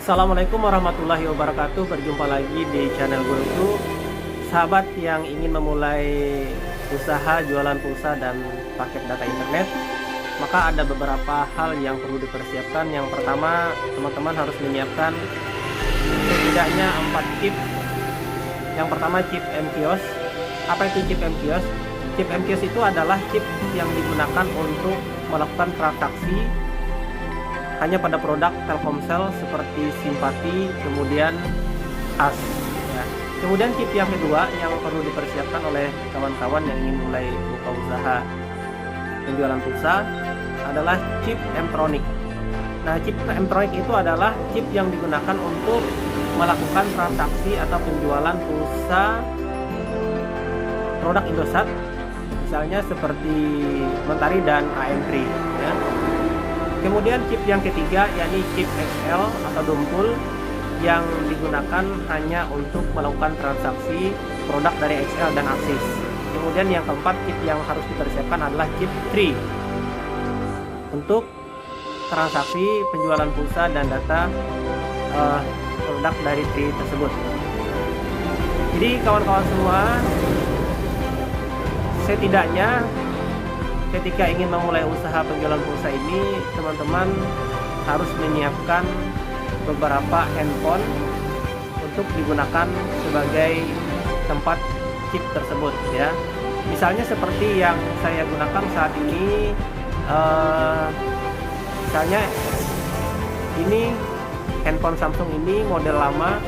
Assalamualaikum warahmatullahi wabarakatuh. Berjumpa lagi di channel Guruku. Sahabat yang ingin memulai usaha jualan pulsa dan paket data internet, maka ada beberapa hal yang perlu dipersiapkan. Yang pertama, teman-teman harus menyiapkan setidaknya 4 chip. Yang pertama, chip MKIOS. Apa itu chip MKIOS? Chip MKIOS itu adalah chip yang digunakan untuk melakukan transaksi hanya pada produk Telkomsel seperti Simpati, kemudian AS. Ya. Kemudian chip yang kedua yang perlu dipersiapkan oleh kawan-kawan yang ingin mulai buka usaha penjualan pulsa adalah chip M-Tronic. Nah, chip M-Tronic itu adalah chip yang digunakan untuk melakukan transaksi atau penjualan pulsa produk Indosat, misalnya seperti Mentari dan AM3. Ya. Kemudian chip yang ketiga yakni chip XL atau Dumpul yang digunakan hanya untuk melakukan transaksi produk dari XL dan Axis. Kemudian yang keempat, chip yang harus dipersiapkan adalah chip 3 untuk transaksi penjualan pulsa dan data produk dari 3 tersebut. Jadi kawan-kawan semua, setidaknya ketika ingin memulai usaha penjualan pulsa ini, teman-teman harus menyiapkan beberapa handphone untuk digunakan sebagai tempat chip tersebut, ya. Misalnya seperti yang saya gunakan saat ini, misalnya ini handphone Samsung ini model lama,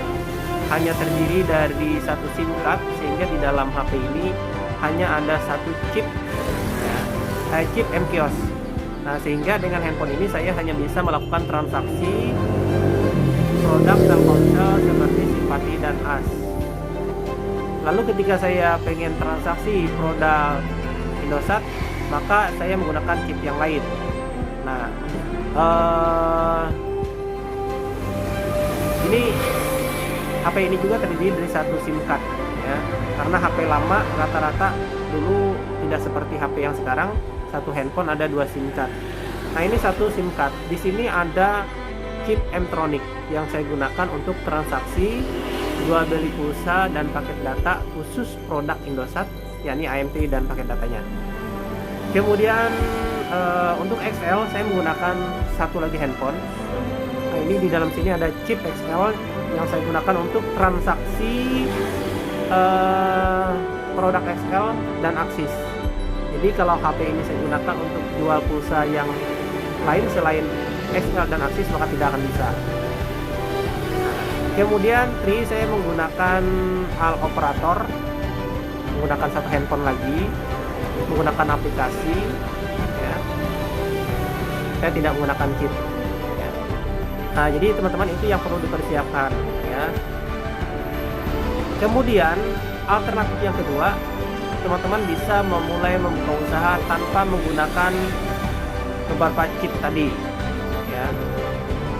hanya terdiri dari satu SIM card, sehingga di dalam HP ini hanya ada satu chip, chip MKIOS. Nah, sehingga dengan handphone ini saya hanya bisa melakukan transaksi produk Telkomsel seperti Simpati dan AS. Lalu ketika saya pengen transaksi produk Indosat, maka saya menggunakan chip yang lain. Nah, ini HP ini juga terdiri dari satu SIM card, ya. Karena HP lama rata-rata dulu tidak seperti HP yang sekarang, satu handphone ada 2 SIM card. Nah, ini satu SIM card. Di sini ada chip M-Tronic yang saya gunakan untuk transaksi jual beli pulsa dan paket data khusus produk Indosat, yakni AM3 dan paket datanya. Kemudian untuk XL saya menggunakan satu lagi handphone. Nah, ini di dalam sini ada chip XL yang saya gunakan untuk transaksi produk XL dan Axis. Jadi kalau HP ini saya gunakan untuk jual pulsa yang lain selain XL dan Axis, maka tidak akan bisa. Kemudian saya menggunakan Al Operator, menggunakan satu handphone lagi, menggunakan aplikasi, ya. Saya tidak menggunakan chip, ya. Nah, jadi teman-teman itu yang perlu dipersiapkan, ya. Kemudian alternatif yang kedua, teman-teman bisa memulai membuka usaha tanpa menggunakan beberapa chip tadi, ya.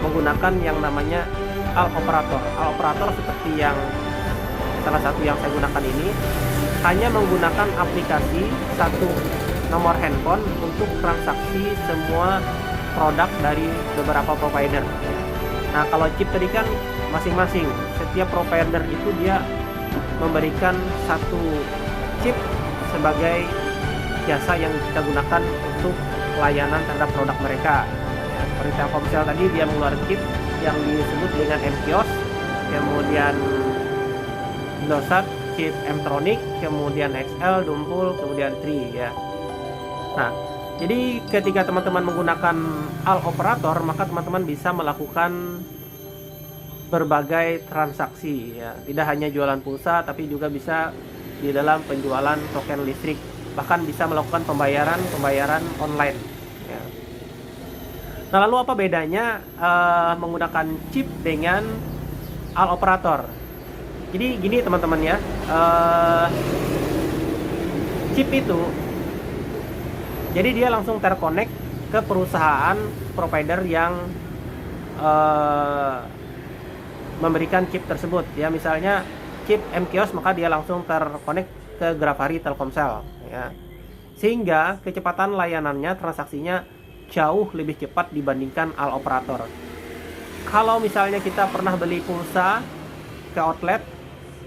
Menggunakan yang namanya Al Operator. Al Operator seperti yang salah satu yang saya gunakan ini, hanya menggunakan aplikasi satu nomor handphone untuk transaksi semua produk dari beberapa provider. Nah, kalau chip tadi kan masing-masing, setiap provider itu dia memberikan satu chip sebagai jasa yang kita gunakan untuk pelayanan terhadap produk mereka, ya. Seperti Telkomsel tadi dia mengeluarkan chip yang disebut dengan MKIOS, kemudian Indosat chip M-Tronic, kemudian XL, Dumpul, kemudian 3, ya. Nah, jadi ketika teman-teman menggunakan Al Operator, maka teman-teman bisa melakukan berbagai transaksi, ya. Tidak hanya jualan pulsa, tapi juga bisa di dalam penjualan token listrik, bahkan bisa melakukan pembayaran online, ya. Nah, lalu apa bedanya menggunakan chip dengan Al Operator? Jadi gini teman-teman, ya, chip itu jadi dia langsung terkonek ke perusahaan provider yang memberikan chip tersebut, ya. Misalnya chip MKIOS, maka dia langsung terkonek ke Grafari Telkomsel, ya. Sehingga kecepatan layanannya, transaksinya jauh lebih cepat dibandingkan Al Operator. Kalau misalnya kita pernah beli pulsa ke outlet,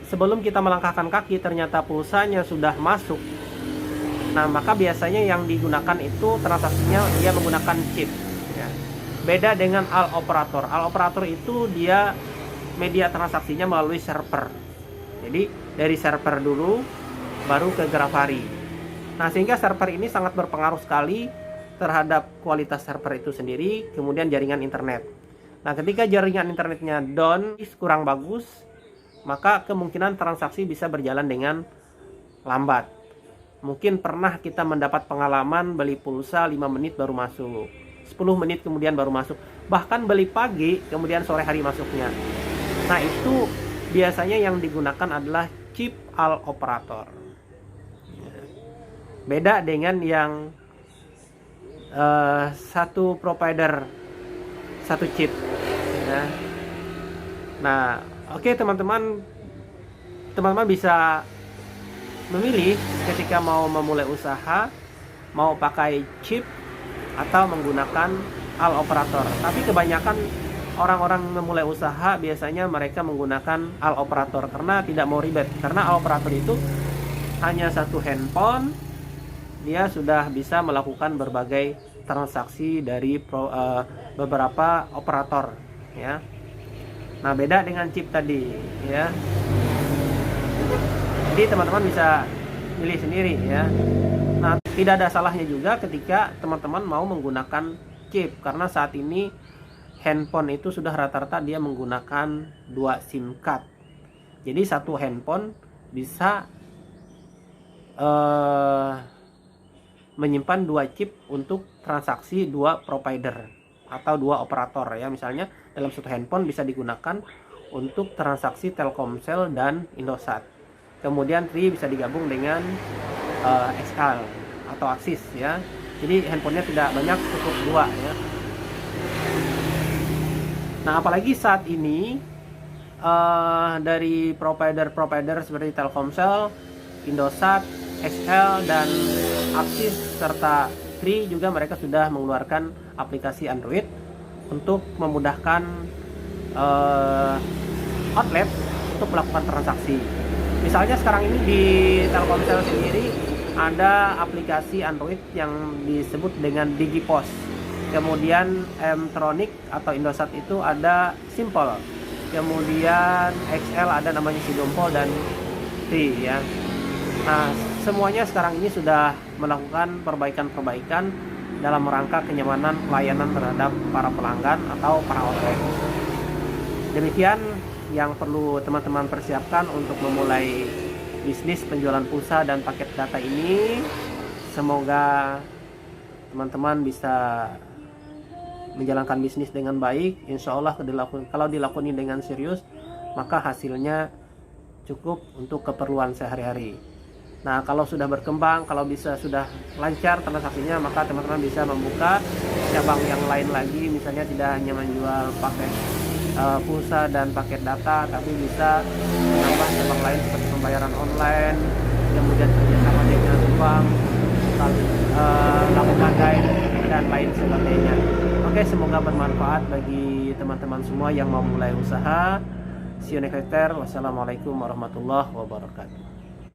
sebelum kita melangkahkan kaki ternyata pulsanya sudah masuk, nah maka biasanya yang digunakan itu transaksinya dia menggunakan chip ya. Beda dengan al operator. Al operator itu dia media transaksinya melalui server. Jadi dari server dulu baru ke Grafari. Nah, sehingga server ini sangat berpengaruh sekali terhadap kualitas server itu sendiri, kemudian jaringan internet. Nah, ketika jaringan internetnya down, kurang bagus, maka kemungkinan transaksi bisa berjalan dengan lambat. Mungkin pernah kita mendapat pengalaman beli pulsa 5 menit baru masuk, 10 menit kemudian baru masuk, bahkan beli pagi kemudian sore hari masuknya. Nah, itu biasanya yang digunakan adalah chip al operator. Beda dengan yang satu provider satu chip ya. Nah, oke teman-teman bisa memilih ketika mau memulai usaha, mau pakai chip atau menggunakan al operator. Tapi kebanyakan orang-orang memulai usaha biasanya mereka menggunakan al operator karena tidak mau ribet. Karena al operator itu hanya satu handphone, dia sudah bisa melakukan berbagai transaksi dari beberapa operator ya. Nah, beda dengan chip tadi ya. Jadi teman-teman bisa pilih sendiri ya. Nah, tidak ada salahnya juga ketika teman-teman mau menggunakan chip, karena saat ini handphone itu sudah rata-rata dia menggunakan 2 SIM card. Jadi satu handphone bisa menyimpan 2 chip untuk transaksi 2 provider atau 2 operator ya. Misalnya dalam satu handphone bisa digunakan untuk transaksi Telkomsel dan Indosat. Kemudian Tri bisa digabung dengan XL atau Axis ya. Jadi handphonenya tidak banyak, cukup 2 ya. Nah, apalagi saat ini dari provider seperti Telkomsel, Indosat, XL dan Axis serta Tri juga mereka sudah mengeluarkan aplikasi Android untuk memudahkan outlet untuk melakukan transaksi. Misalnya sekarang ini di Telkomsel sendiri ada aplikasi Android yang disebut dengan DigiPos. Kemudian M-Tronic atau Indosat itu ada Simple. Kemudian XL ada namanya Sidompo dan Tri ya. Nah, semuanya sekarang ini sudah melakukan perbaikan-perbaikan dalam rangka kenyamanan pelayanan terhadap para pelanggan atau para outlet. Demikian yang perlu teman-teman persiapkan untuk memulai bisnis penjualan pulsa dan paket data ini. Semoga teman-teman bisa menjalankan bisnis dengan baik. Insya Allah kalau dilakoni dengan serius, maka hasilnya cukup untuk keperluan sehari-hari. Nah, kalau sudah berkembang, kalau bisa sudah lancar transaksinya, maka teman-teman bisa membuka cabang yang lain lagi. Misalnya tidak hanya menjual paket pulsa dan paket data, tapi bisa menambah cabang lain seperti pembayaran online, kemudian kerjasama dengan bank, lakukan guide dan lain sebagainya. Oke, semoga bermanfaat bagi teman-teman semua yang mau mulai usaha. See you next time. Wassalamualaikum warahmatullahi wabarakatuh.